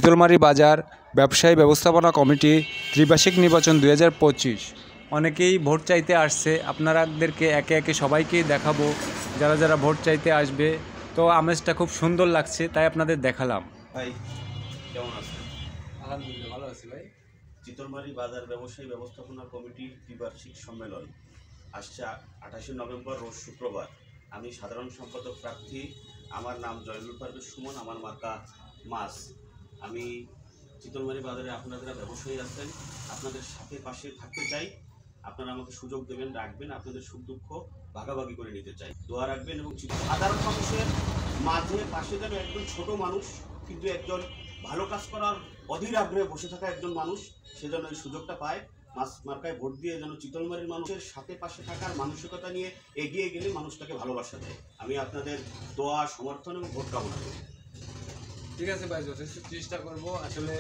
চিতলমারি বাজার ব্যবসায়ী ব্যবস্থাপনা কমিটি ত্রিবার্ষিক নির্বাচন 2025। অনেকেই ভোট চাইতে আসছে, আপনাদেরকে একে একে সবাইকেই দেখাবো যারা যারা ভোট চাইতে আসবে। তো আমেজটা খুব সুন্দর লাগছে, তাই আপনাদের দেখালাম। ভাই কেমন আছেন? আলহামদুলিল্লাহ ভালো আছি ভাই। চিতলমারি বাজার ব্যবসায়ী ব্যবস্থাপনা কমিটির ত্রিবার্ষিক সম্মেলন আসছে 28 নভেম্বর রোজ শুক্রবার। আমি সাধারণ সম্পাদক প্রার্থী, আমার নাম জয়নুল পারভেজ সুমন, আমার মার্কা মাছ। আমি চিতলমারি বাজারে আপনারা ব্যবসায়ী আছেন, আপনাদের সাথে পাশে থাকতে চাই। আপনারা আমাকে সুযোগ দেবেন, রাখবেন, আপনাদের সুখ দুঃখ ভাগাভাগি করে নিতে চাই। দোয়া রাখবেন এবং সাধারণ মানুষের মাঝে পাশে যেন একজন ছোট মানুষ কিন্তু একজন ভালো কাজ করার অধীর আগ্রহে বসে থাকা একজন মানুষ সে যেন এই সুযোগটা পায়। মাছ মার্কায় ভোট দিয়ে যেন চিতলমারির মানুষের সাথে পাশে থাকার মানসিকতা নিয়ে এগিয়ে গেলে মানুষটাকে ভালোবাসা দেয়। আমি আপনাদের দোয়া, সমর্থন এবং ভোট কামনা করি। ঠিক আছে ভাই, যথেষ্ট চেষ্টা করব। আসলে